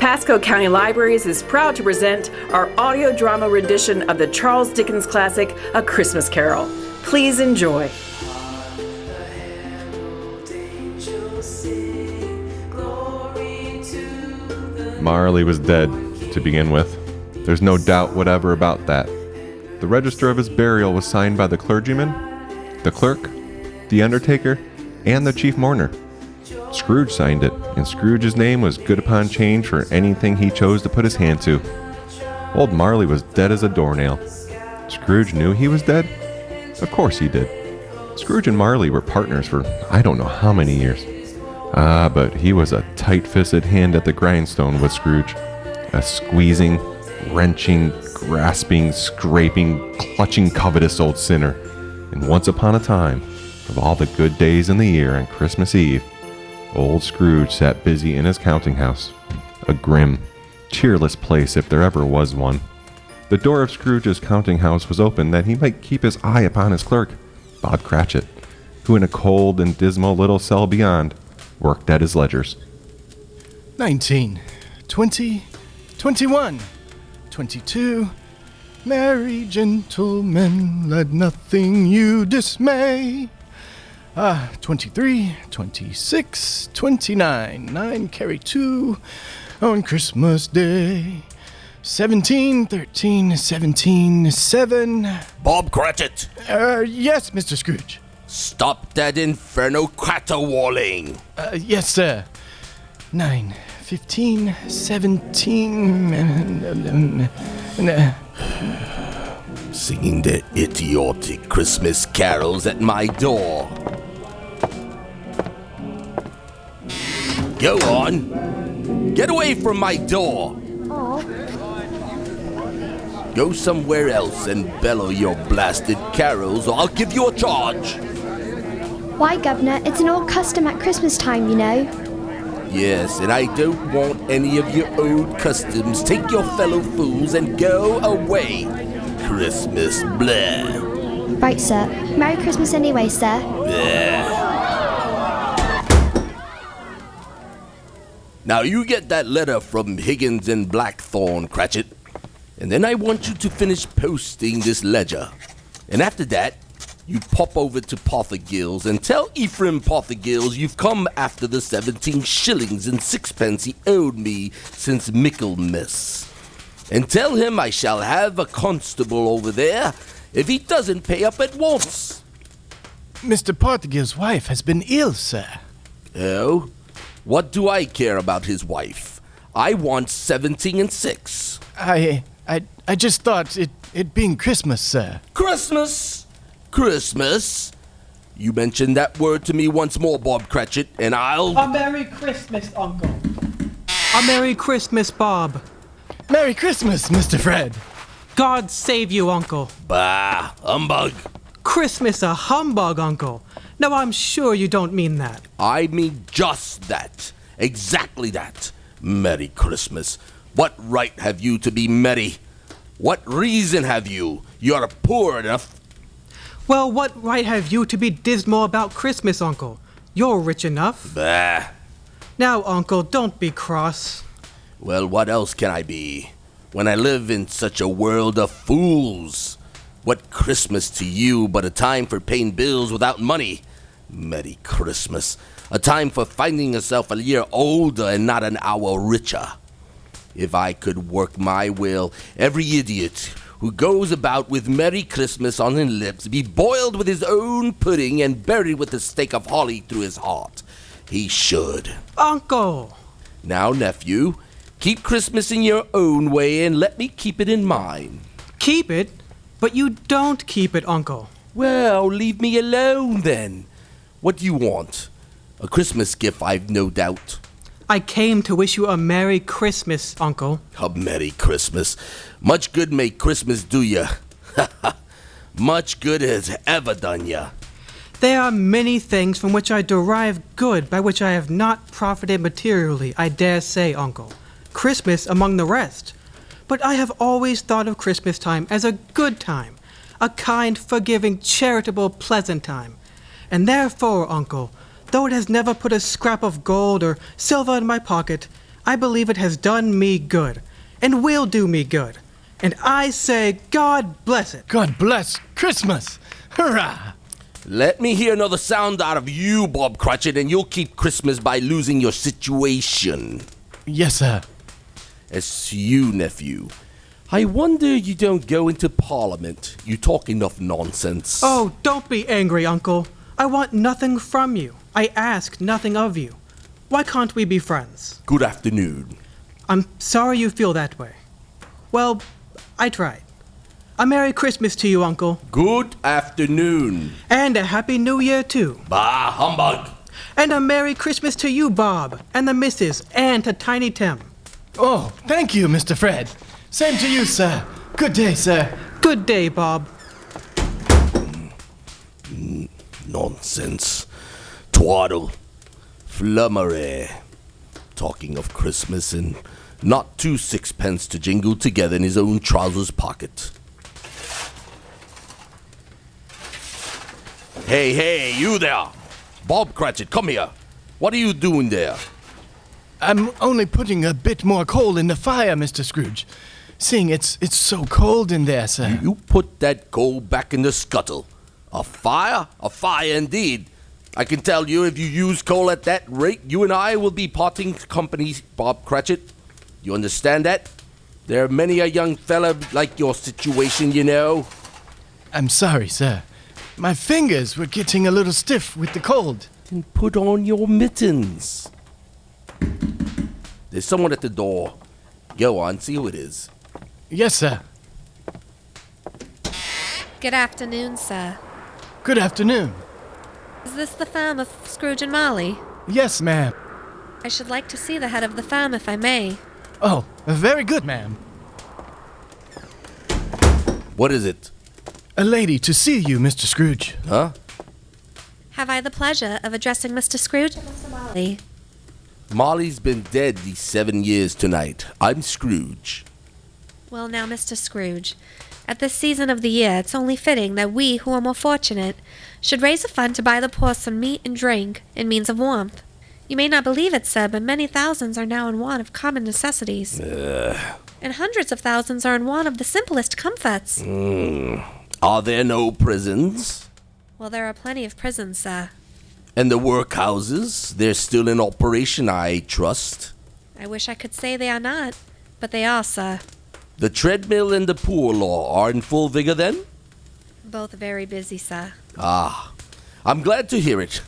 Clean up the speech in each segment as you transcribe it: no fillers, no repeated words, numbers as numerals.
Pasco County Libraries is proud to present our audio drama rendition of the Charles Dickens classic, A Christmas Carol. Please enjoy. Marley was dead, to begin with. There's no doubt whatever about that. The register of his burial was signed by the clergyman, the clerk, the undertaker, and the chief mourner. Scrooge signed it, and Scrooge's name was good upon change for anything he chose to put his hand to. Old Marley was dead as a doornail. Scrooge knew he was dead? Of course he did. Scrooge and Marley were partners for I don't know how many years. But he was a tight-fisted hand at the grindstone with Scrooge. A squeezing, wrenching, grasping, scraping, clutching, covetous old sinner. And once upon a time, of all the good days in the year on Christmas Eve, old Scrooge sat busy in his counting house. A grim, cheerless place if there ever was one. The door of Scrooge's counting house was open that he might keep his eye upon his clerk, Bob Cratchit, who in a cold and dismal little cell beyond worked at his ledgers. 19, 20, 21, 22. Merry gentlemen, let nothing you dismay. 23, 26, 29, 9 carry 2 on Christmas Day. 17, 13, 17, 7. Bob Cratchit! Yes, Mr. Scrooge. Stop that inferno caterwauling! Yes, sir. 9, 15, 17, Singing their idiotic Christmas carols at my door. Go on. Get away from my door. Go somewhere else and bellow your blasted carols or I'll give you a charge. Why, Governor? It's an old custom at Christmas time, you know. Yes, and I don't want any of your old customs. Take your fellow fools and go away. Christmas, blah. Right, sir. Merry Christmas anyway, sir. Blah. Now you get that letter from Higgins and Blackthorn, Cratchit, and then I want you to finish posting this ledger. And after that, you pop over to Pothergill's and tell Ephraim Pothergill's you've come after the 17 shillings and 6pence he owed me since Michaelmas. And tell him I shall have a constable over there if he doesn't pay up at once. Mr. Pothergill's wife has been ill, sir. Oh? What do I care about his wife? I want 17 and 6. I just thought it being Christmas, sir. Christmas? Christmas? You mention that word to me once more, Bob Cratchit, and I'll... A Merry Christmas, Uncle. A Merry Christmas, Bob. Merry Christmas, Mr. Fred. God save you, Uncle. Bah, humbug. Christmas a humbug, Uncle. No, I'm sure you don't mean that. I mean just that. Exactly that. Merry Christmas. What right have you to be merry? What reason have you? You're poor enough. Well, what right have you to be dismal about Christmas, Uncle? You're rich enough. Bah. Now, Uncle, don't be cross. Well, what else can I be when I live in such a world of fools? What Christmas to you but a time for paying bills without money? Merry Christmas. A time for finding yourself a year older and not an hour richer. If I could work my will, every idiot who goes about with Merry Christmas on his lips be boiled with his own pudding and buried with a stake of holly through his heart. He should. Uncle! Now, nephew, keep Christmas in your own way and let me keep it in mine. Keep it? But you don't keep it, Uncle. Well, leave me alone then. What do you want? A Christmas gift, I've no doubt. I came to wish you a Merry Christmas, Uncle. A Merry Christmas. Much good may Christmas do ya. Much good has ever done ya. There are many things from which I derive good by which I have not profited materially, I dare say, Uncle. Christmas among the rest. But I have always thought of Christmas time as a good time, a kind, forgiving, charitable, pleasant time. And therefore, Uncle, though it has never put a scrap of gold or silver in my pocket, I believe it has done me good, and will do me good. And I say, God bless it. God bless Christmas! Hurrah! Let me hear another sound out of you, Bob Cratchit, and you'll keep Christmas by losing your situation. Yes, sir. As to you, nephew, I wonder you don't go into Parliament. You talk enough nonsense. Oh, don't be angry, Uncle. I want nothing from you. I ask nothing of you. Why can't we be friends? Good afternoon. I'm sorry you feel that way. Well, I tried. A Merry Christmas to you, Uncle. Good afternoon. And a Happy New Year, too. Bah, humbug. And a Merry Christmas to you, Bob, and the Missus, and to Tiny Tim. Oh, thank you, Mr. Fred. Same to you, sir. Good day, sir. Good day, Bob. Nonsense. Twaddle. Flummery. Talking of Christmas and not 2 sixpence to jingle together in his own trousers pocket. Hey, you there! Bob Cratchit, come here. What are you doing there? I'm only putting a bit more coal in the fire, Mr. Scrooge. Seeing it's so cold in there, sir. You put that coal back in the scuttle. A fire? A fire indeed. I can tell you, if you use coal at that rate, you and I will be parting company, Bob Cratchit. You understand that? There are many a young fella like your situation, you know. I'm sorry, sir. My fingers were getting a little stiff with the cold. Then put on your mittens. There's someone at the door. Go on, see who it is. Yes, sir. Good afternoon, sir. Good afternoon. Is this the farm of Scrooge and Marley? Yes, ma'am. I should like to see the head of the farm, if I may. Oh, very good, ma'am. What is it? A lady to see you, Mr. Scrooge. Huh? Have I the pleasure of addressing Mr. Scrooge and Mr. Marley? Molly's been dead these 7 years tonight. I'm Scrooge. Well, now, Mr. Scrooge, at this season of the year, it's only fitting that we, who are more fortunate, should raise a fund to buy the poor some meat and drink in means of warmth. You may not believe it, sir, but many thousands are now in want of common necessities. And hundreds of thousands are in want of the simplest comforts. Are there no prisons? Well, there are plenty of prisons, sir. And the workhouses? They're still in operation, I trust. I wish I could say they are not, but they are, sir. The treadmill and the poor law are in full vigor then? Both very busy, sir. Ah, I'm glad to hear it.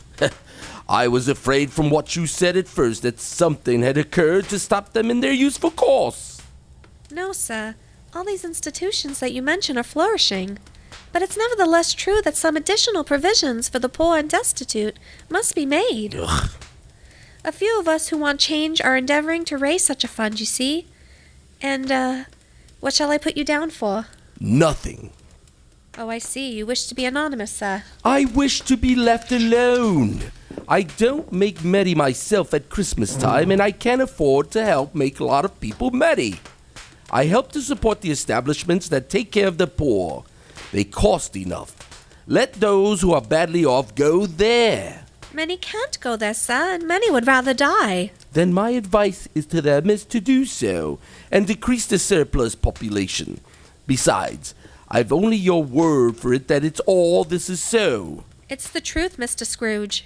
I was afraid from what you said at first that something had occurred to stop them in their useful course. No, sir. All these institutions that you mention are flourishing. But it's nevertheless true that some additional provisions for the poor and destitute must be made. Ugh. A few of us who want change are endeavoring to raise such a fund, you see. And, what shall I put you down for? Nothing. Oh, I see. You wish to be anonymous, sir. I wish to be left alone. I don't make merry myself at Christmas time, and I can't afford to help make a lot of people merry. I help to support the establishments that take care of the poor. They cost enough. Let those who are badly off go there. Many can't go there, sir, and many would rather die. Then my advice is to them is to do so, and decrease the surplus population. Besides, I've only your word for it that it's all this is so. It's the truth, Mr. Scrooge.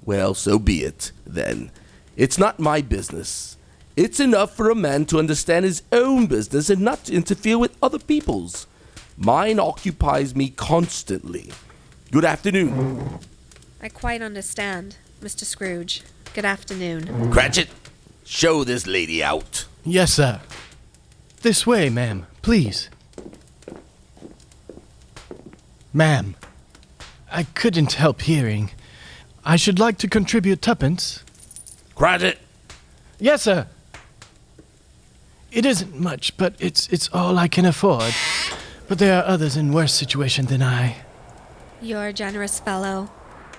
Well, so be it, then. It's not my business. It's enough for a man to understand his own business and not to interfere with other people's. Mine occupies me constantly. Good afternoon. I quite understand, Mr. Scrooge. Good afternoon. Cratchit, show this lady out. Yes, sir. This way, ma'am, please. Ma'am, I couldn't help hearing. I should like to contribute tuppence. Cratchit. Yes, sir. It isn't much, but it's all I can afford. But there are others in worse situation than I. You're a generous fellow.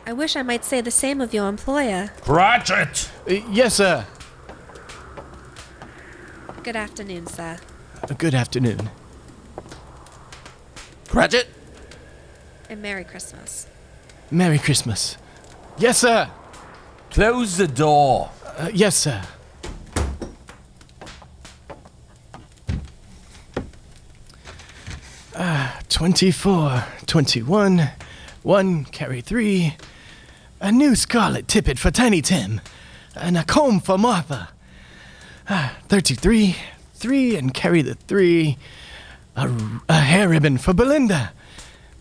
I wish I might say the same of your employer. Cratchit. Yes, sir. Good afternoon, sir. Good afternoon. Cratchit. And Merry Christmas. Merry Christmas. Yes, sir. Close the door. Yes, sir. 24, 21, 1, carry 3, a new scarlet tippet for Tiny Tim, and a comb for Martha. 33, 3, and carry the 3, a hair ribbon for Belinda.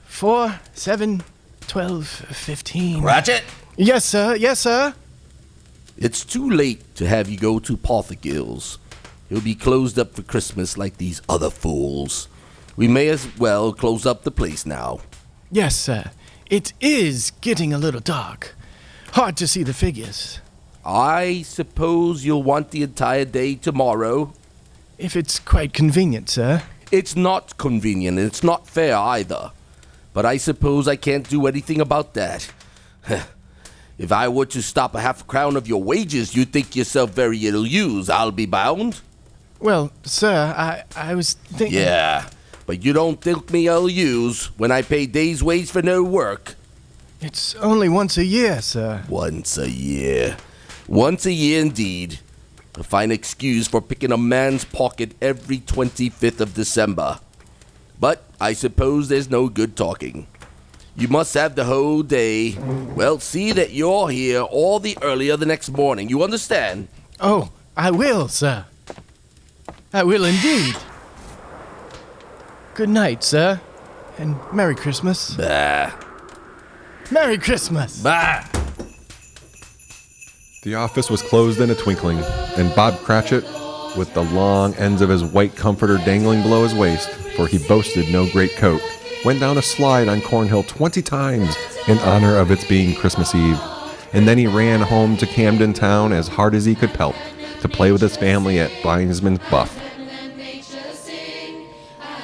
4, 7, 12, 15. Cratchit! Yes, sir. Yes, sir. It's too late to have you go to Porthagill's. He'll be closed up for Christmas like these other fools. We may as well close up the place now. Yes, sir. It is getting a little dark. Hard to see the figures. I suppose you'll want the entire day tomorrow. If it's quite convenient, sir. It's not convenient, and it's not fair either. But I suppose I can't do anything about that. If I were to stop a half-crown of your wages, you'd think yourself very ill-used, I'll be bound. Well, sir, I was thinking... Yeah, but you don't think me ill-used when I pay day's wage for no work. It's only once a year, sir. Once a year. Once a year indeed. A fine excuse for picking a man's pocket every 25th of December. But I suppose there's no good talking. You must have the whole day. Well, see that you're here all the earlier the next morning. You understand? Oh, I will, sir. I will indeed. Good night, sir. And Merry Christmas. Bah. Merry Christmas! Bah. The office was closed in a twinkling, and Bob Cratchit, with the long ends of his white comforter dangling below his waist, for he boasted no great coat, went down a slide on Cornhill 20 times in honor of its being Christmas Eve, and then he ran home to Camden Town as hard as he could pelt to play with his family at Blindsman's Buff.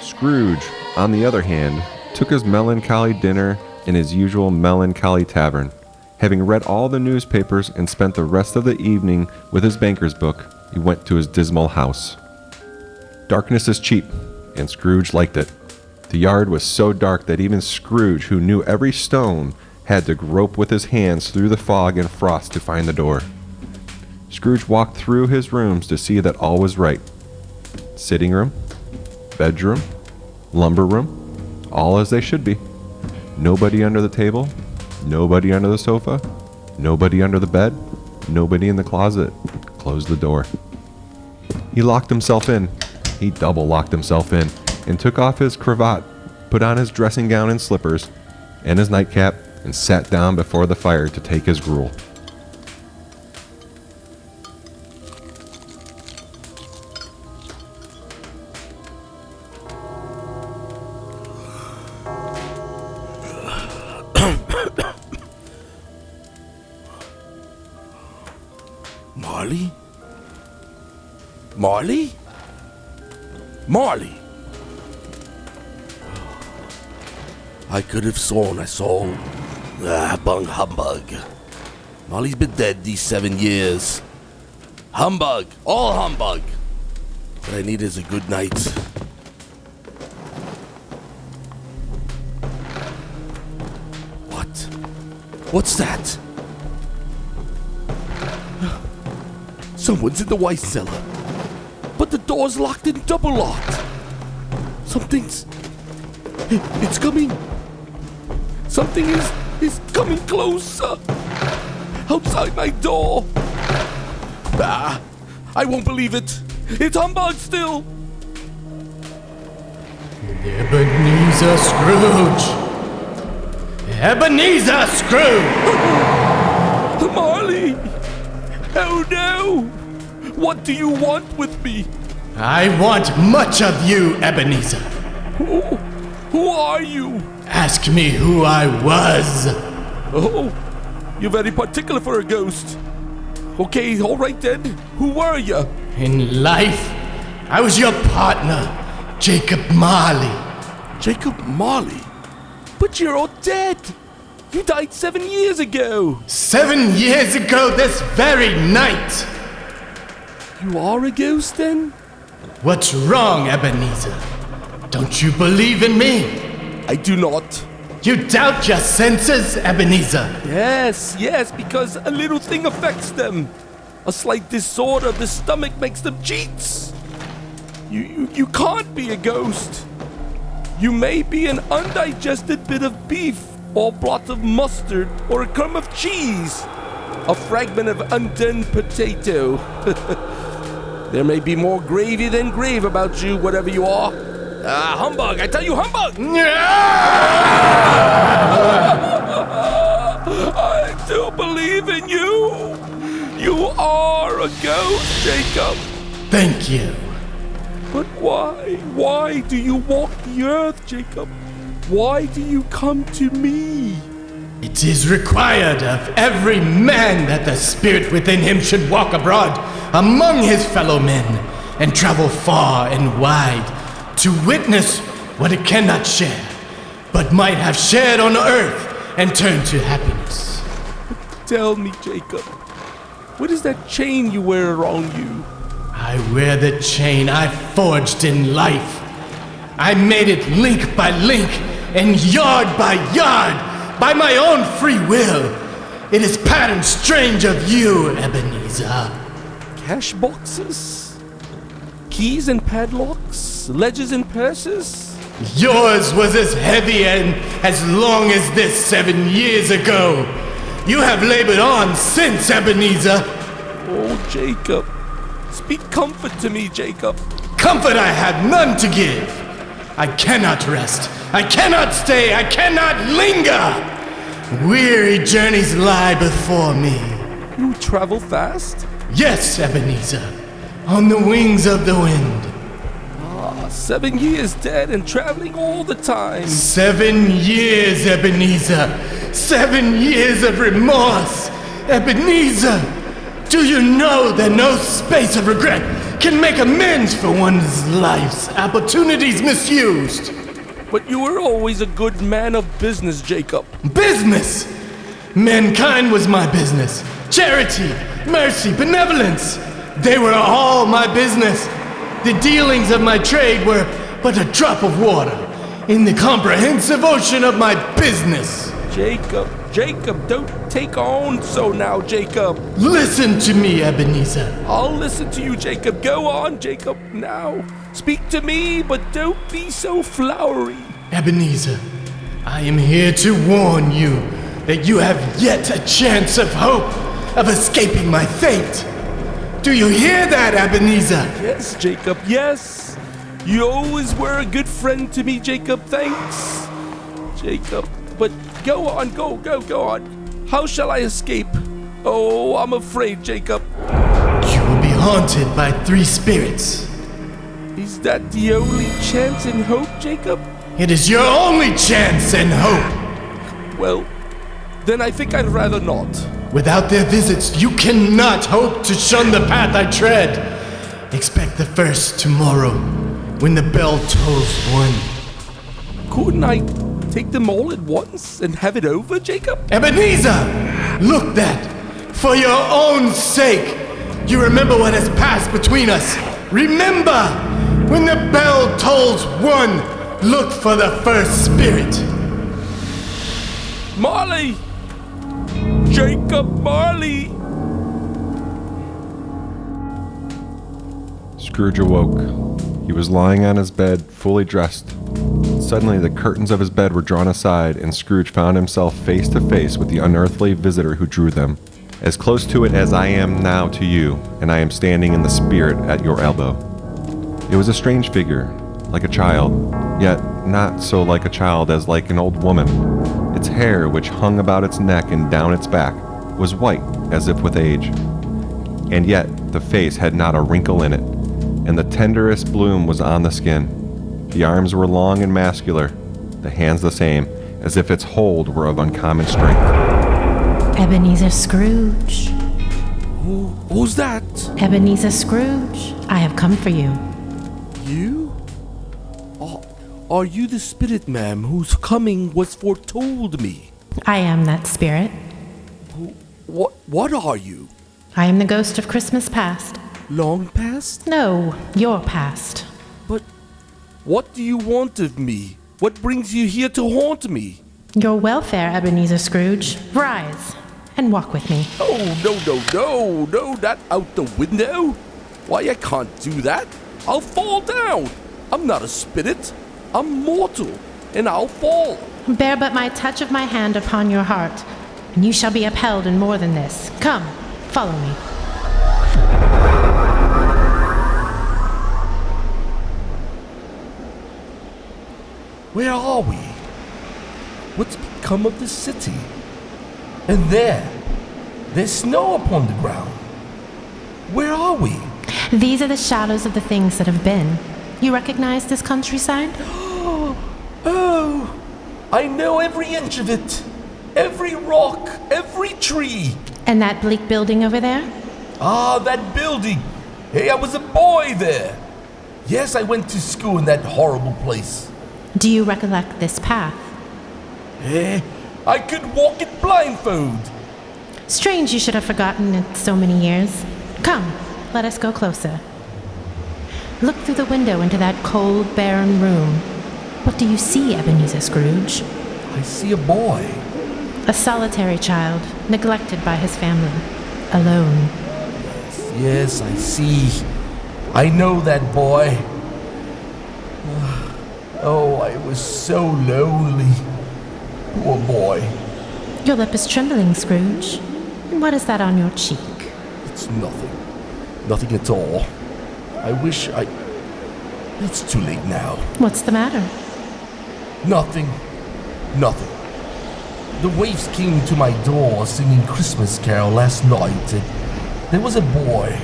Scrooge, on the other hand, took his melancholy dinner in his usual melancholy tavern. Having read all the newspapers and spent the rest of the evening with his banker's book, he went to his dismal house. Darkness is cheap, and Scrooge liked it. The yard was so dark that even Scrooge, who knew every stone, had to grope with his hands through the fog and frost to find the door. Scrooge walked through his rooms to see that all was right. Sitting room, bedroom, lumber room, all as they should be. Nobody under the table, nobody under the sofa, nobody under the bed, nobody in the closet. Closed the door. He locked himself in. He double locked himself in and took off his cravat, put on his dressing gown and slippers, and his nightcap, and sat down before the fire to take his gruel. Marley? Marley? Marley! I could have sworn I saw... bung humbug. Marley's been dead these 7 years. Humbug! All humbug! What I need is a good night. What? What's that? Someone's in the White Cellar. But the door's locked and double locked. Something's... It's coming. Something is coming closer. Outside my door. Bah! I won't believe it. It's humbug still. Ebenezer Scrooge! Ebenezer Scrooge! Marley! Oh no! What do you want with me? I want much of you, Ebenezer. Who are you? Ask me who I was. Oh, you're very particular for a ghost. Okay, all right then. Who were you? In life, I was your partner, Jacob Marley. Jacob Marley? But you're all dead. You died 7 years ago. 7 years ago this very night. You are a ghost then? What's wrong, Ebenezer? Don't you believe in me? I do not. You doubt your senses, Ebenezer? Yes, because a little thing affects them. A slight disorder of the stomach makes them cheats. You can't be a ghost. You may be an undigested bit of beef, or a blot of mustard, or a crumb of cheese, a fragment of undone potato. There may be more gravy than grave about you, whatever you are. Humbug! I tell you, humbug! I do believe in you. You are a ghost, Jacob. Thank you. But why? Why do you walk the earth, Jacob? Why do you come to me? It is required of every man that the spirit within him should walk abroad among his fellow men and travel far and wide to witness what it cannot share, but might have shared on earth and turn to happiness. Tell me, Jacob, what is that chain you wear around you? I wear the chain I forged in life. I made it link by link and yard by yard by my own free will. It is patterned strange of you, Ebenezer. Cash boxes? Keys and padlocks? Ledgers and purses? Yours was as heavy and as long as this 7 years ago. You have labored on since, Ebenezer. Oh, Jacob. Speak comfort to me, Jacob. Comfort I have none to give. I cannot rest. I cannot stay. I cannot linger. Weary journeys lie before me. You travel fast? Yes, Ebenezer. On the wings of the wind. 7 years dead and traveling all the time. 7 years, Ebenezer. 7 years of remorse. Ebenezer, do you know that no space of regret can make amends for one's life's opportunities misused? But you were always a good man of business, Jacob. Business! Mankind was my business. Charity, mercy, benevolence. They were all my business. The dealings of my trade were but a drop of water in the comprehensive ocean of my business. Jacob, don't take on so now, Jacob. Listen to me, Ebenezer. I'll listen to you, Jacob. Go on, Jacob, now. Speak to me, but don't be so flowery. Ebenezer, I am here to warn you that you have yet a chance of hope of escaping my fate. Do you hear that, Ebenezer? Yes, Jacob, yes. You always were a good friend to me, Jacob. Thanks, Jacob. But go on, go on. How shall I escape? Oh, I'm afraid, Jacob. You will be haunted by 3 spirits. Is that the only chance and hope, Jacob? It is your only chance and hope. Well, then I think I'd rather not. Without their visits, you cannot hope to shun the path I tread. Expect the first tomorrow, when the bell tolls 1. Couldn't I take them all at once and have it over, Jacob? Ebenezer! Look that, for your own sake, you remember what has passed between us. Remember, when the bell tolls 1, look for the first spirit. Marley! Jacob Marley! Scrooge awoke. He was lying on his bed, fully dressed. Suddenly, the curtains of his bed were drawn aside, and Scrooge found himself face to face with the unearthly visitor who drew them. As close to it as I am now to you, and I am standing in the spirit at your elbow. It was a strange figure, like a child, yet not so like a child as like an old woman. Its hair, which hung about its neck and down its back, was white as if with age. And yet the face had not a wrinkle in it, and the tenderest bloom was on the skin. The arms were long and muscular, the hands the same, as if its hold were of uncommon strength. Ebenezer Scrooge. Who's that? Ebenezer Scrooge, I have come for you. You? Are you the spirit, ma'am, whose coming was foretold me? I am that spirit. What are you? I am the ghost of Christmas past. Long past? No, your past. But what do you want of me? What brings you here to haunt me? Your welfare, Ebenezer Scrooge. Rise and walk with me. Oh, no, not out the window. Why, I can't do that. I'll fall down. I'm not a spirit. I'm mortal, and I'll fall. Bear but my touch of my hand upon your heart, and you shall be upheld in more than this. Come, follow me. Where are we? What's become of the city? And there's snow upon the ground. Where are we? These are the shadows of the things that have been. You recognize this countryside? Oh, I know every inch of it. Every rock, every tree. And that bleak building over there? Ah, that building. Hey, I was a boy there. Yes, I went to school in that horrible place. Do you recollect this path? I could walk it blindfold. Strange you should have forgotten it so many years. Come, let us go closer. Look through the window into that cold, barren room. What do you see, Ebenezer Scrooge? I see a boy. A solitary child, neglected by his family. Alone. Yes, I see. I know that boy. Oh, I was so lonely. Poor boy. Your lip is trembling, Scrooge. And what is that on your cheek? It's nothing. Nothing at all. I wish I... It's too late now. What's the matter? Nothing. Nothing. The waifs came to my door singing Christmas carol last night, and there was a boy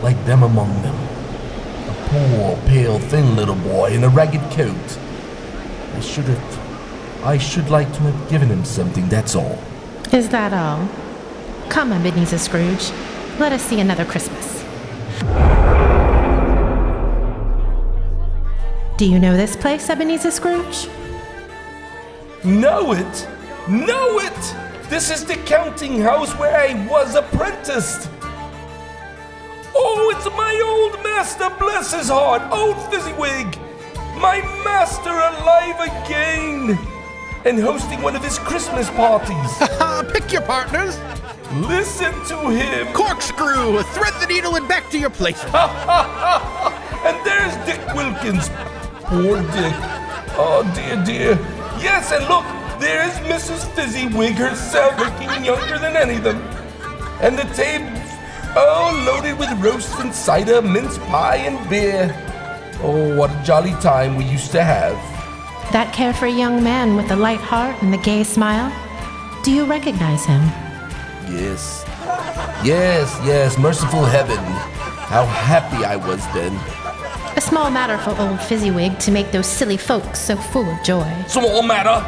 like them among them. A poor, pale, thin little boy in a ragged coat. I should like to have given him something, that's all. Is that all? Come, Ebenezer Scrooge. Let us see another Christmas. Do you know this place, Ebenezer Scrooge? Know it? Know it! This is the counting house where I was apprenticed. Oh, it's my old master, bless his heart, old Fizzywig. My master alive again. And hosting one of his Christmas parties. Pick your partners. Listen to him. Corkscrew, thread the needle and back to your place. And there's Dick Wilkins. Poor Dick. Oh, dear, dear. Yes, and look, there's Mrs. Fizzywig herself, looking younger than any of them. And the tables, all loaded with roast and cider, mince pie and beer. Oh, what a jolly time we used to have. That carefree young man with the light heart and the gay smile? Do you recognize him? Yes. Yes, merciful heaven. How happy I was then. A small matter for old Fizzywig to make those silly folks so full of joy. Small matter?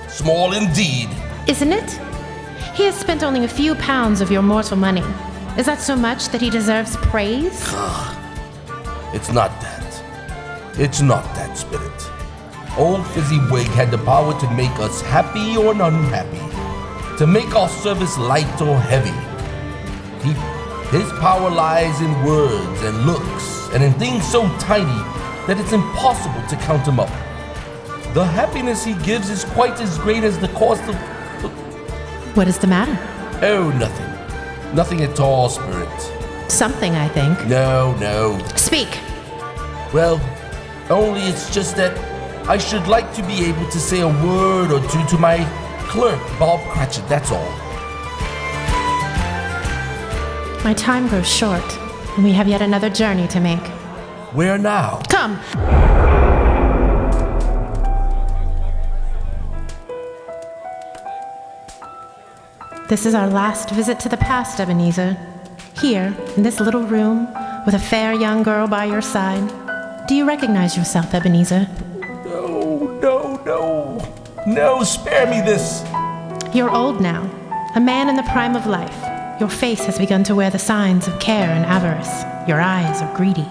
Small indeed. Isn't it? He has spent only a few pounds of your mortal money. Is that so much that he deserves praise? It's not that. It's not that, Spirit. Old Fizzywig had the power to make us happy or unhappy, to make our service light or heavy. His power lies in words and looks and in things so tiny that it's impossible to count them up. The happiness he gives is quite as great as the cost of... What is the matter? Oh, nothing. Nothing at all, Spirit. Something, I think. No. Speak. Well, only it's just that I should like to be able to say a word or two to my clerk, Bob Cratchit, that's all. My time grows short, and we have yet another journey to make. Where now? Come! This is our last visit to the past, Ebenezer. Here, in this little room, with a fair young girl by your side. Do you recognize yourself, Ebenezer? No, spare me this. You're old now, a man in the prime of life. Your face has begun to wear the signs of care and avarice. Your eyes are greedy,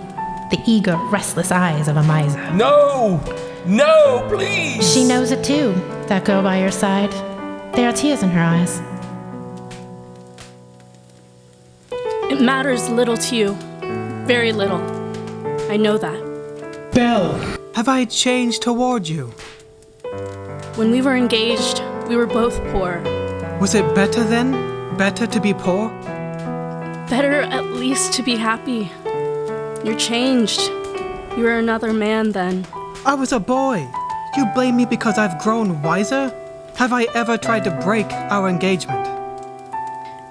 the eager, restless eyes of a miser. No, please. She knows it too, that girl by your side. There are tears in her eyes. It matters little to you. Very little. I know that. Belle. Have I changed toward you? When we were engaged, we were both poor. Was it better then? Better to be poor? Better at least to be happy. You're changed. You were another man then. I was a boy. You blame me because I've grown wiser? Have I ever tried to break our engagement?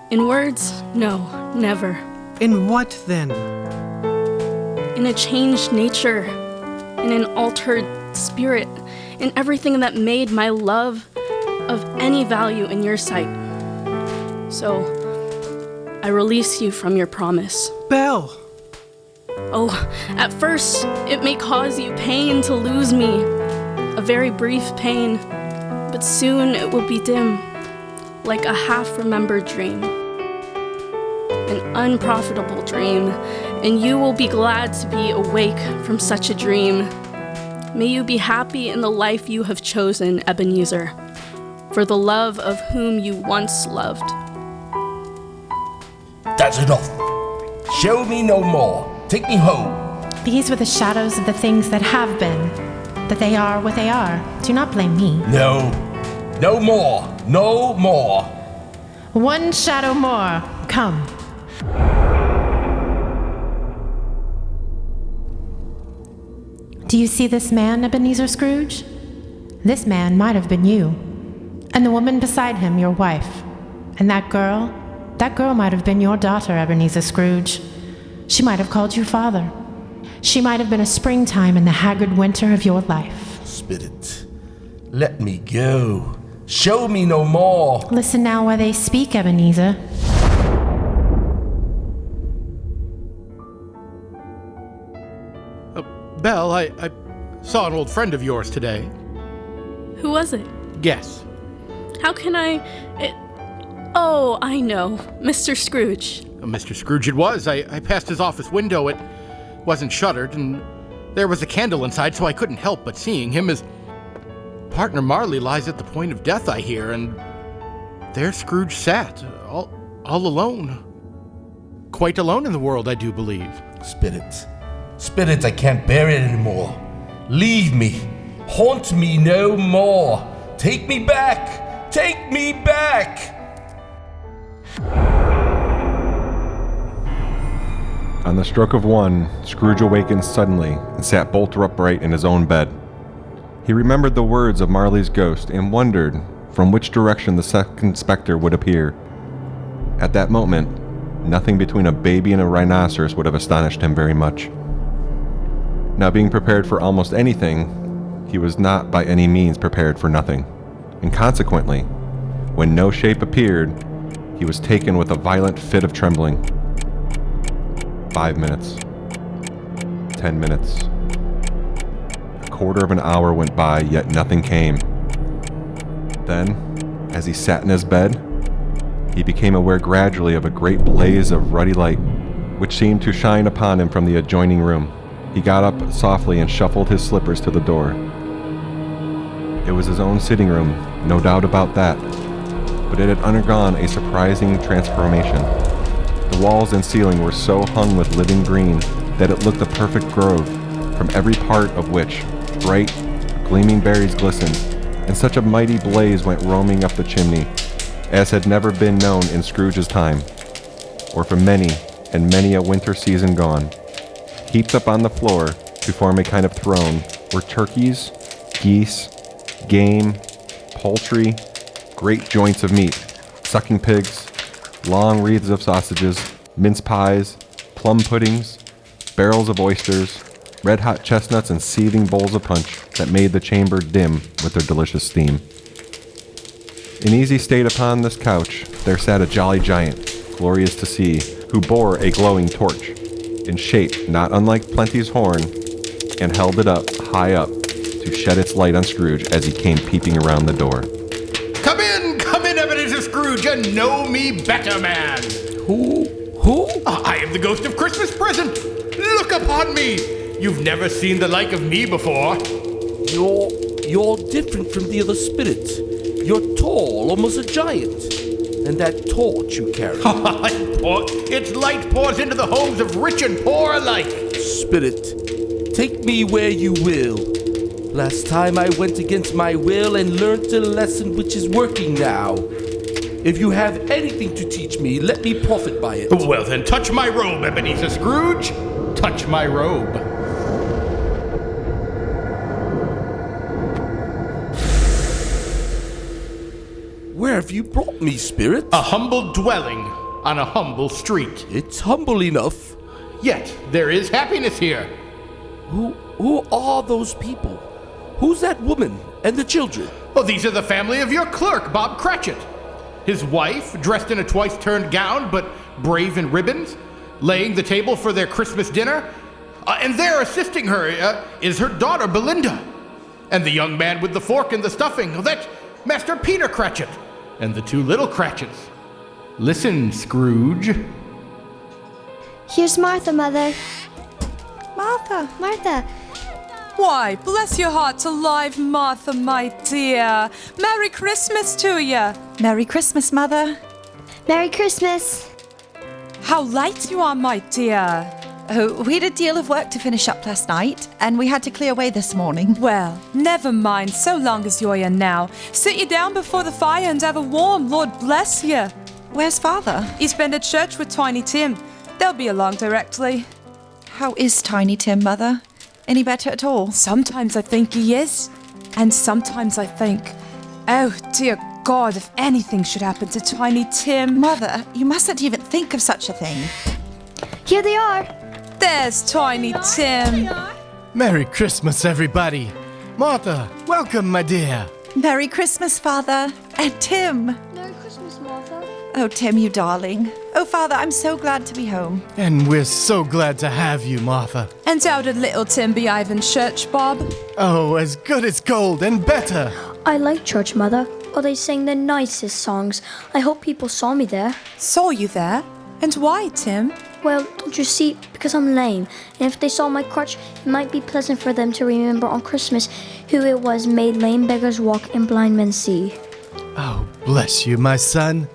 In words, no, never. In what, then? In a changed nature, in an altered spirit, in everything that made my love of any value in your sight. So, I release you from your promise. Belle! Oh, at first, it may cause you pain to lose me. A very brief pain, but soon it will be dim, like a half-remembered dream. An unprofitable dream, and you will be glad to be awake from such a dream. May you be happy in the life you have chosen, Ebenezer, for the love of whom you once loved. That's enough. Show me no more. Take me home. These were the shadows of the things that have been, that they are what they are. Do not blame me. No. No more. No more. One shadow more. Come. Do you see this man, Ebenezer Scrooge? This man might have been you. And the woman beside him, your wife. And that girl might have been your daughter, Ebenezer Scrooge. She might have called you father. She might have been a springtime in the haggard winter of your life. Spirit, let me go. Show me no more. Listen now while they speak, Ebenezer. Belle, I saw an old friend of yours today. Who was it? Guess. How can Oh, I know. Mr. Scrooge. Mr. Scrooge it was. I passed his office window. It wasn't shuttered, and there was a candle inside, so I couldn't help but seeing him. His partner Marley lies at the point of death, I hear, and there Scrooge sat, all alone. Quite alone in the world, I do believe. Spirit, I can't bear it anymore. Leave me. Haunt me no more. Take me back. Take me back. On the stroke of one, Scrooge awakened suddenly and sat bolt upright in his own bed. He remembered the words of Marley's ghost and wondered from which direction the second specter would appear. At that moment, nothing between a baby and a rhinoceros would have astonished him very much. Now, being prepared for almost anything, he was not by any means prepared for nothing, and consequently, when no shape appeared, he was taken with a violent fit of trembling. 5 minutes. 10 minutes. A quarter of an hour went by, yet nothing came. Then, as he sat in his bed, he became aware gradually of a great blaze of ruddy light, which seemed to shine upon him from the adjoining room. He got up softly and shuffled his slippers to the door. It was his own sitting room, no doubt about that, but it had undergone a surprising transformation. The walls and ceiling were so hung with living green that it looked a perfect grove, from every part of which bright, gleaming berries glistened, and such a mighty blaze went roaming up the chimney as had never been known in Scrooge's time, or for many and many a winter season gone. Heaped up on the floor to form a kind of throne were turkeys, geese, game, poultry, great joints of meat, sucking pigs, long wreaths of sausages, mince pies, plum puddings, barrels of oysters, red-hot chestnuts, and seething bowls of punch that made the chamber dim with their delicious steam. In easy state upon this couch, there sat a jolly giant, glorious to see, who bore a glowing torch, in shape not unlike Plenty's horn, and held it up, high up, to shed its light on Scrooge as he came peeping around the door. Come in, Ebenezer Scrooge, and know me better, man. Who? I am the ghost of Christmas present. Look upon me. You've never seen the like of me before. You're different from the other spirits. You're tall, almost a giant. And that torch you carry. Its light pours into the homes of rich and poor alike. Spirit, take me where you will. Last time I went against my will and learned a lesson which is working now. If you have anything to teach me, let me profit by it. Well then, touch my robe, Ebenezer Scrooge. Touch my robe. Where have you brought me, Spirit? A humble dwelling on a humble street. It's humble enough. Yet there is happiness here. Who are those people? Who's that woman and the children? Well, these are the family of your clerk, Bob Cratchit. His wife, dressed in a twice-turned gown, but brave in ribbons, laying the table for their Christmas dinner. And there assisting her is her daughter, Belinda. And the young man with the fork and the stuffing, that's Master Peter Cratchit. And the two little Cratchits. Listen, Scrooge. Here's Martha, Mother. Martha. Martha. Why, bless your heart alive, Martha, my dear. Merry Christmas to you. Merry Christmas, Mother. Merry Christmas. How late you are, my dear. Oh, we had a deal of work to finish up last night, and we had to clear away this morning. Well, never mind, so long as you're here now. Sit you down before the fire and have a warm, Lord bless you. Where's Father? He's been to church with Tiny Tim. They'll be along directly. How is Tiny Tim, Mother? Any better at all? Sometimes I think he is, and sometimes I think, oh dear God, if anything should happen to Tiny Tim. Mother, you mustn't even think of such a thing. Here they are. There's Tiny Tim. Merry Christmas, everybody. Martha, welcome, my dear. Merry Christmas, Father. And Tim. Merry Christmas, Martha. Oh, Tim, you darling. Oh, Father, I'm so glad to be home. And we're so glad to have you, Martha. And how did little Tim behave in church, Bob? Oh, as good as gold and better. I like church, Mother. Oh, they sang the nicest songs. I hope people saw me there. Saw you there? And why, Tim? Well, don't you see, because I'm lame, and if they saw my crutch, it might be pleasant for them to remember on Christmas who it was made lame beggars walk and blind men see. Oh, bless you, my son.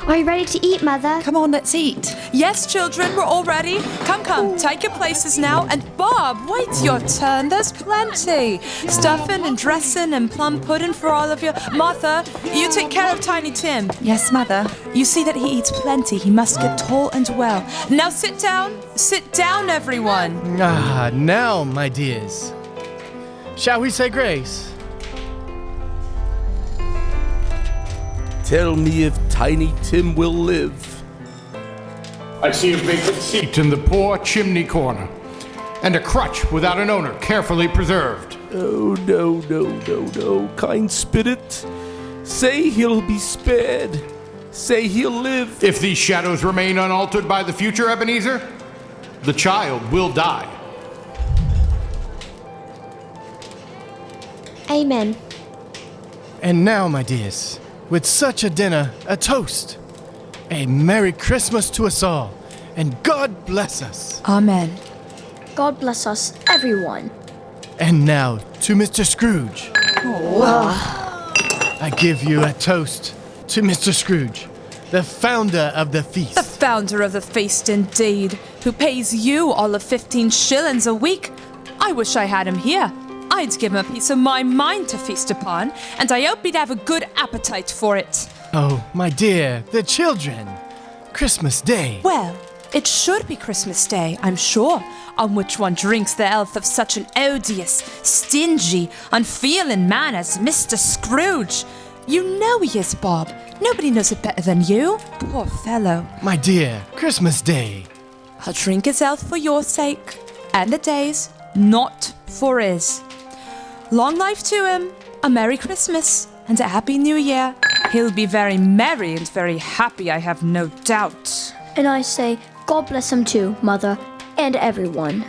Are you ready to eat, Mother? Come on, let's eat. Yes, children, we're all ready. Come, take your places now. And Bob, wait your turn. There's plenty. Stuffing and dressing and plum pudding for all of you. Martha, you take care of Tiny Tim. Yes, Mother. You see that he eats plenty. He must get tall and well. Now sit down. Sit down, everyone. Ah, now, my dears. Shall we say grace? Tell me if Tiny Tim will live. I see a vacant seat in the poor chimney corner, and a crutch without an owner carefully preserved. Oh, no, kind spirit. Say he'll be spared. Say he'll live. If these shadows remain unaltered by the future, Ebenezer, the child will die. Amen. And now, my dears, with such a dinner, a toast. A Merry Christmas to us all, and God bless us. Amen. God bless us, everyone. And now to Mr. Scrooge. I give you a toast to Mr. Scrooge, the founder of the feast. The founder of the feast, indeed, who pays you all of 15 shillings a week. I wish I had him here. I'd give him a piece of my mind to feast upon, and I hope he'd have a good appetite for it. Oh, my dear, the children. Christmas Day. Well, it should be Christmas Day, I'm sure, on which one drinks the health of such an odious, stingy, unfeeling man as Mr. Scrooge. You know he is, Bob. Nobody knows it better than you. Poor fellow. My dear, Christmas Day. I'll drink his health for your sake, and the day's, not for his. Long life to him, a Merry Christmas, and a Happy New Year. He'll be very merry and very happy, I have no doubt. And I say, God bless him too, Mother, and everyone.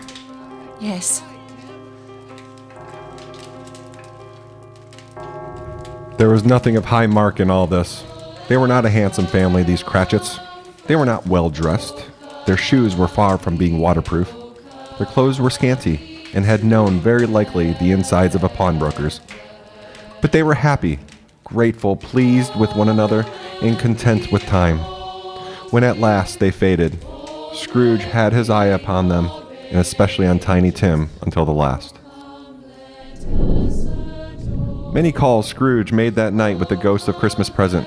Yes. There was nothing of high mark in all this. They were not a handsome family, these Cratchits. They were not well dressed. Their shoes were far from being waterproof. Their clothes were scanty, and had known very likely the insides of a pawnbroker's. But they were happy, grateful, pleased with one another, and content with time. When at last they faded, Scrooge had his eye upon them, and especially on Tiny Tim, until the last. Many calls Scrooge made that night with the ghost of Christmas present.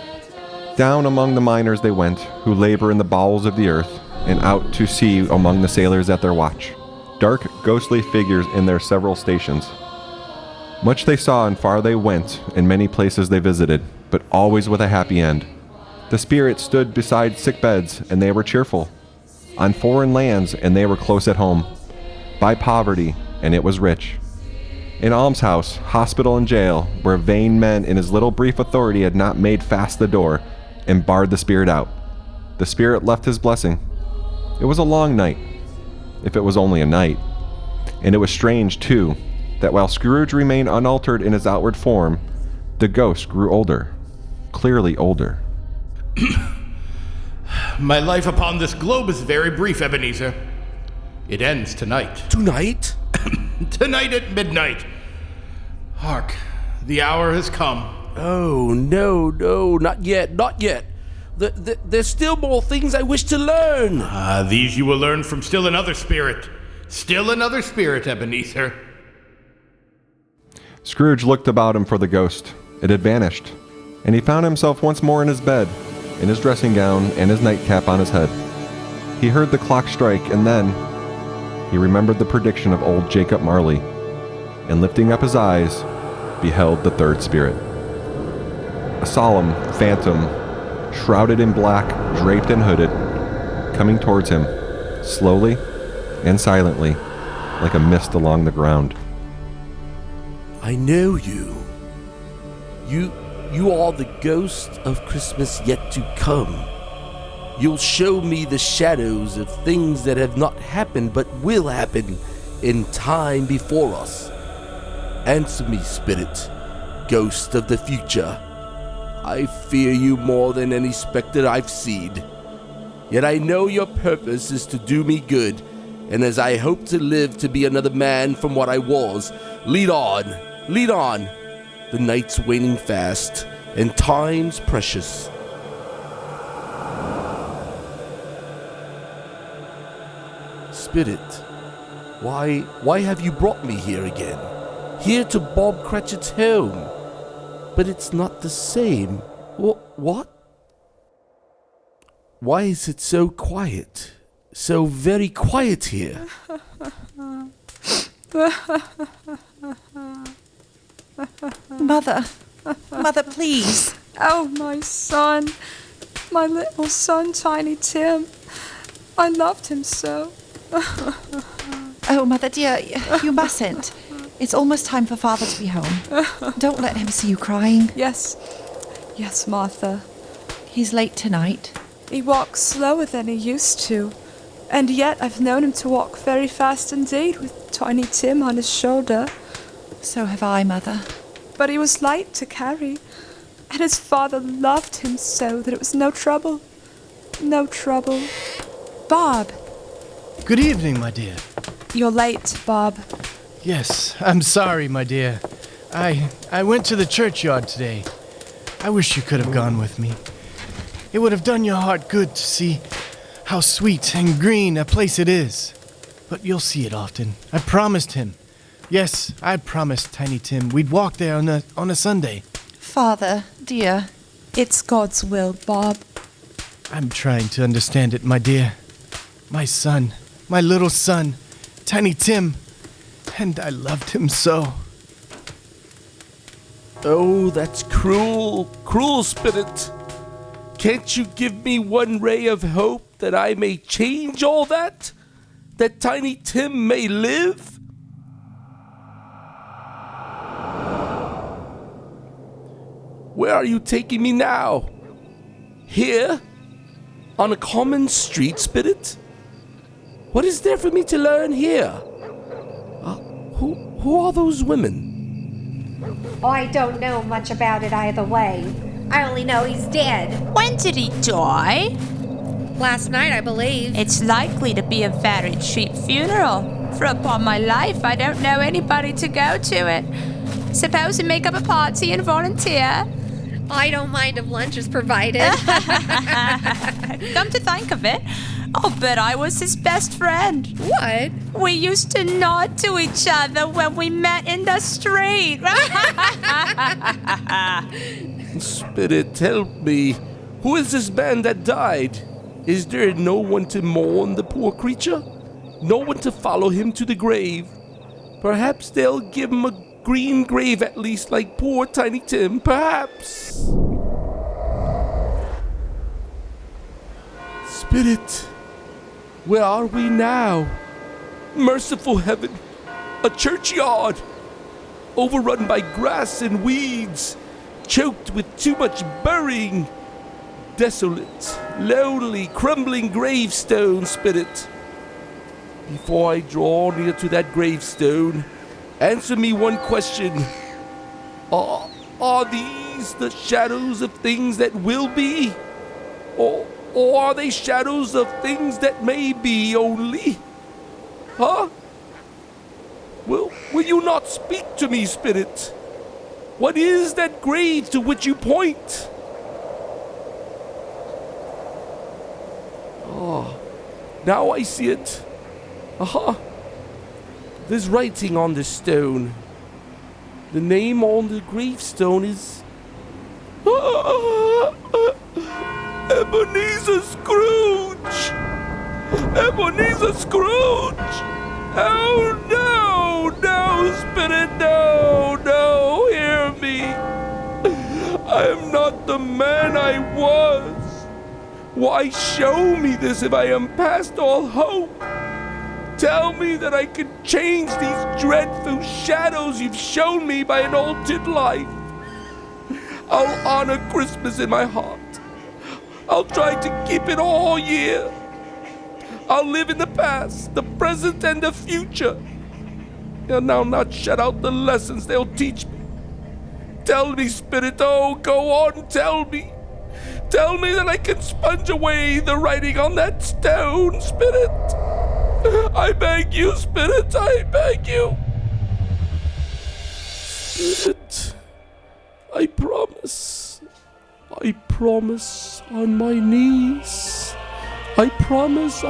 Down among the miners they went, who labor in the bowels of the earth, and out to sea among the sailors at their watch. Dark, ghostly figures in their several stations. Much they saw and far they went, and many places they visited, but always with a happy end. The spirit stood beside sick beds, and they were cheerful. On foreign lands, and they were close at home. By poverty, and it was rich. In almshouse, hospital, and jail, where vain men in his little brief authority had not made fast the door, and barred the spirit out. The spirit left his blessing. It was a long night, if it was only a night. And it was strange, too, that while Scrooge remained unaltered in his outward form, the ghost grew older, clearly older. My life upon this globe is very brief, Ebenezer. It ends tonight. Tonight? Tonight at midnight. Hark, the hour has come. Oh, no, not yet. There's still more things I wish to learn. These you will learn from still another spirit. Still another spirit, Ebenezer. Scrooge looked about him for the ghost. It had vanished, and he found himself once more in his bed, in his dressing gown and his nightcap on his head. He heard the clock strike, and then he remembered the prediction of old Jacob Marley, and lifting up his eyes, beheld the third spirit. A solemn phantom, shrouded in black, draped and hooded, coming towards him, slowly and silently, like a mist along the ground. I know you. You are the ghost of Christmas yet to come. You'll show me the shadows of things that have not happened but will happen in time before us. Answer me, spirit, ghost of the future. I fear you more than any specter I've seen. Yet I know your purpose is to do me good, and as I hope to live to be another man from what I was, lead on. The night's waning fast, and time's precious. Spirit, why have you brought me here again? Here to Bob Cratchit's home. But it's not the same. What? Why is it so quiet? So very quiet here. Mother, please. Oh, my son. My little son, Tiny Tim. I loved him so. Oh, Mother dear, you mustn't. It's almost time for Father to be home. Don't let him see you crying. Yes, Martha. He's late tonight. He walks slower than he used to. And yet I've known him to walk very fast indeed with Tiny Tim on his shoulder. So have I, Mother. But he was light to carry. And his father loved him so that it was no trouble. No trouble. Bob. Good evening, my dear. You're late, Bob. Yes, I'm sorry, my dear. I went to the churchyard today. I wish you could have gone with me. It would have done your heart good to see how sweet and green a place it is. But you'll see it often. I promised him. Yes, I promised Tiny Tim we'd walk there on a Sunday. Father, dear. It's God's will, Bob. I'm trying to understand it, my dear. My son, my little son, Tiny Tim. And I loved him so. Oh, that's cruel, cruel spirit. Can't you give me one ray of hope that I may change all that? That Tiny Tim may live? Where are you taking me now? Here? On a common street, spirit? What is there for me to learn here? Who are those women? I don't know much about it either way. I only know he's dead. When did he die? Last night, I believe. It's likely to be a very cheap funeral. For upon my life, I don't know anybody to go to it. Suppose we make up a party and volunteer? I don't mind if lunch is provided. Come to think of it, I'll bet I was his best friend. What? We used to nod to each other when we met in the street. Spirit, help me. Who is this man that died? Is there no one to mourn the poor creature? No one to follow him to the grave? Perhaps they'll give him a green grave at least, like poor Tiny Tim, perhaps. Spirit, where are we now? Merciful heaven, a churchyard, overrun by grass and weeds, choked with too much burying. Desolate, lonely, crumbling gravestone, Spirit. Before I draw near to that gravestone, answer me one question. Are these the shadows of things that will be? Or are they shadows of things that may be only? Huh? Will you not speak to me, Spirit? What is that grave to which you point? Oh, now I see it. Aha! There's writing on the stone. The name on the gravestone is... Ebenezer Scrooge! Ebenezer Scrooge! Oh no! No, Spirit, no! Hear me! I am not the man I was. Why show me this if I am past all hope? Tell me that I can change these dreadful shadows you've shown me by an altered life. I'll honor Christmas in my heart. I'll try to keep it all year. I'll live in the past, the present, and the future. And I'll not shut out the lessons they'll teach me. Tell me, Spirit, oh, go on, tell me. Tell me that I can sponge away the writing on that stone, Spirit. I beg you, Spirit, I beg you. Spirit, I promise on my knees. I promise.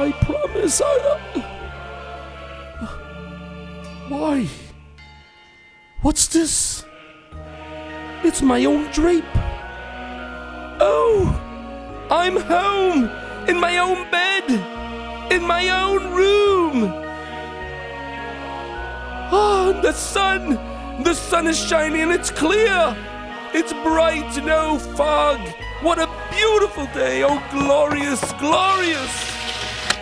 Why? What's this? It's my own drape. Oh, I'm home, in my own bed, in my own room. Oh, the sun is shining and it's clear. It's bright, no fog. What a beautiful day. Oh, glorious, glorious.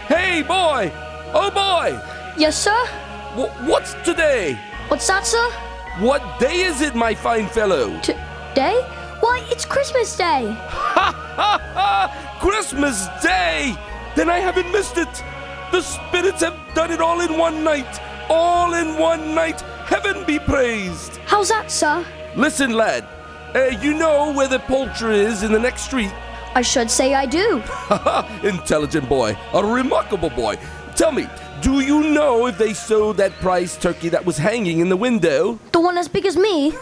Hey, boy. Oh, boy. Yes, sir? What's today? What's that, sir? What day is it, my fine fellow? Today? Why, it's Christmas Day. Ha, ha, ha! Christmas Day! Then I haven't missed it. The spirits have done it all in one night. All in one night. Heaven be praised. How's that, sir? Listen, lad. You know where the poultry is in the next street? I should say I do. Intelligent boy. A remarkable boy. Tell me, do you know if they sold that prize turkey that was hanging in the window? The one as big as me?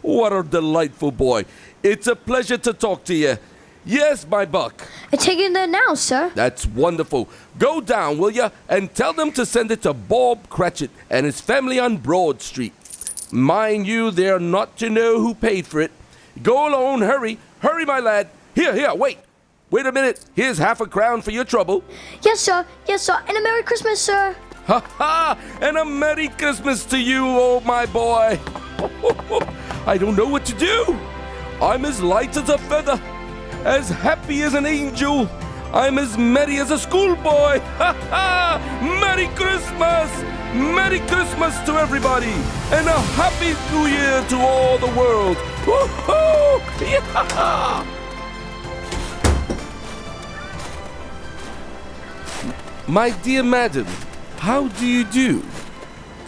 What a delightful boy. It's a pleasure to talk to you. Yes, my buck. I take it there now, sir. That's wonderful. Go down, will ya, and tell them to send it to Bob Cratchit and his family on Broad Street. Mind you, they're not to know who paid for it. Go alone, hurry, my lad. Here, wait a minute. Here's £50 for your trouble. Yes, sir, and a Merry Christmas, sir. Ha ha, and a Merry Christmas to you, oh my boy. I don't know what to do. I'm as light as a feather, as happy as an angel. I'm as merry as a schoolboy. Ha ha! Merry Christmas! Merry Christmas to everybody, and a Happy New Year to all the world. Woo-hoo! Yeah! My dear madam, how do you do?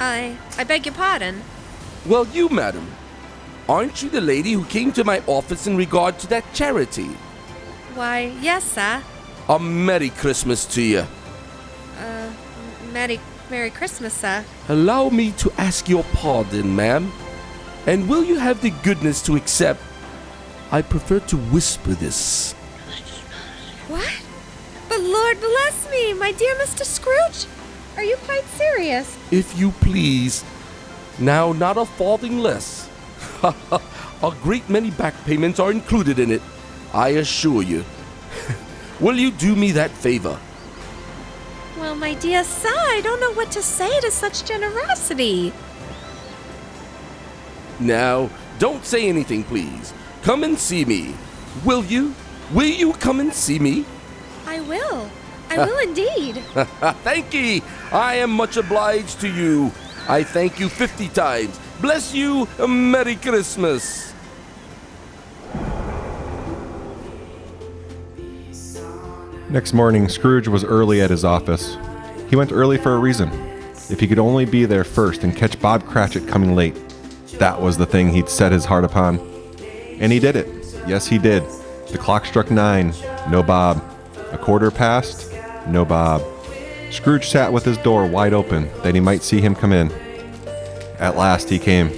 I beg your pardon. Well, you, madam, aren't you the lady who came to my office in regard to that charity? Why, yes, sir. A Merry Christmas to you. Merry Christmas, sir. Allow me to ask your pardon, ma'am. And will you have the goodness to accept? I prefer to whisper this. What? But Lord bless me, my dear Mr. Scrooge. Are you quite serious? If you please. Now, not a farthing less. A great many back payments are included in it, I assure you. Will you do me that favor? Well, my dear sir, I don't know what to say to such generosity. Now, don't say anything, please. Come and see me. Will you? Will you come and see me? I will. I will indeed. Thank ye. I am much obliged to you. I thank you 50 times. Bless you. Merry Christmas. Next morning, Scrooge was early at his office. He went early for a reason. If he could only be there first and catch Bob Cratchit coming late, that was the thing he'd set his heart upon. And he did it. Yes, he did. The clock struck 9. No Bob. A quarter past. No Bob. Scrooge sat with his door wide open that he might see him come in. At last he came.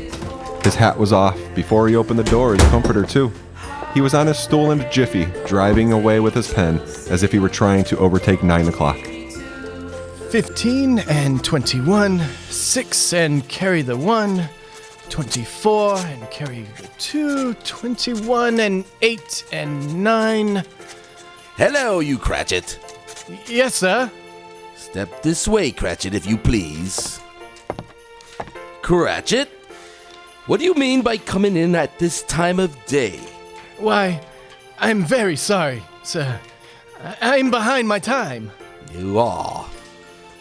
His hat was off. Before he opened the door, his comforter too. He was on his stool in a jiffy, driving away with his pen as if he were trying to overtake 9 o'clock. 15 and 21, 6 and carry the 1, 24 and carry the 2, 21 and 8 and 9. Hello, you Cratchit. Yes, sir. Step this way, Cratchit, if you please. Cratchit? What do you mean by coming in at this time of day? Why, I'm very sorry, sir. I'm behind my time. You are.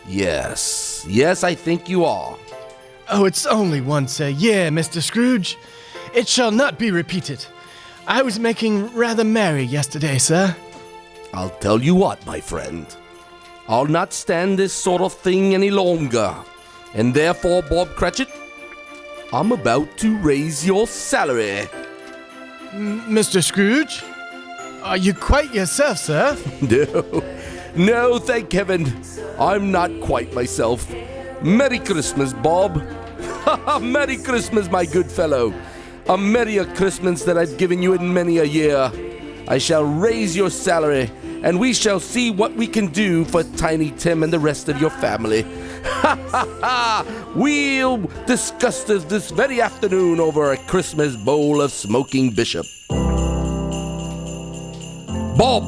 Yes, I think you are. Oh, it's only once a year, Mr. Scrooge. It shall not be repeated. I was making rather merry yesterday, sir. I'll tell you what, my friend. I'll not stand this sort of thing any longer. And therefore, Bob Cratchit, I'm about to raise your salary. Mr. Scrooge? Are you quite yourself, sir? No, thank heaven. I'm not quite myself. Merry Christmas, Bob. Merry Christmas, my good fellow. A merrier Christmas than I've given you in many a year. I shall raise your salary, and we shall see what we can do for Tiny Tim and the rest of your family. We'll discuss this very afternoon over a Christmas bowl of smoking bishop. Bob,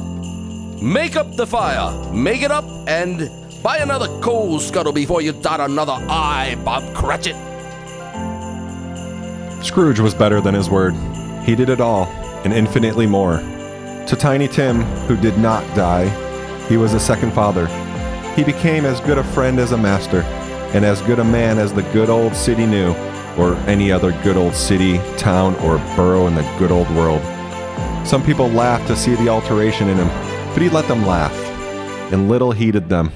make up the fire, make it up, and buy another coal scuttle before you dot another I, Bob Cratchit. Scrooge was better than his word. He did it all, and infinitely more. To Tiny Tim, who did not die, he was a second father. He became as good a friend as a master, and as good a man as the good old city knew, or any other good old city, town, or borough in the good old world. Some people laughed to see the alteration in him, but he let them laugh, and little heeded them.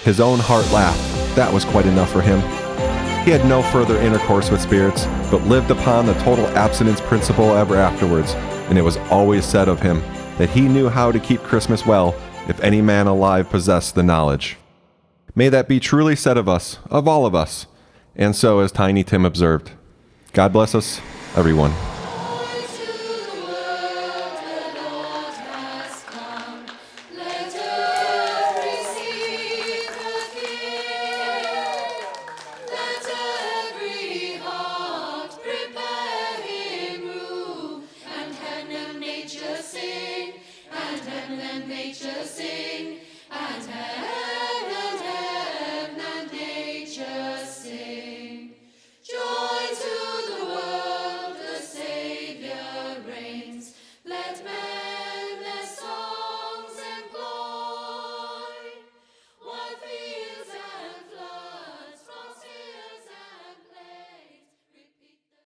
His own heart laughed. That was quite enough for him. He had no further intercourse with spirits, but lived upon the total abstinence principle ever afterwards, and it was always said of him that he knew how to keep Christmas well if any man alive possessed the knowledge. May that be truly said of us, of all of us, and so as Tiny Tim observed. God bless us, everyone.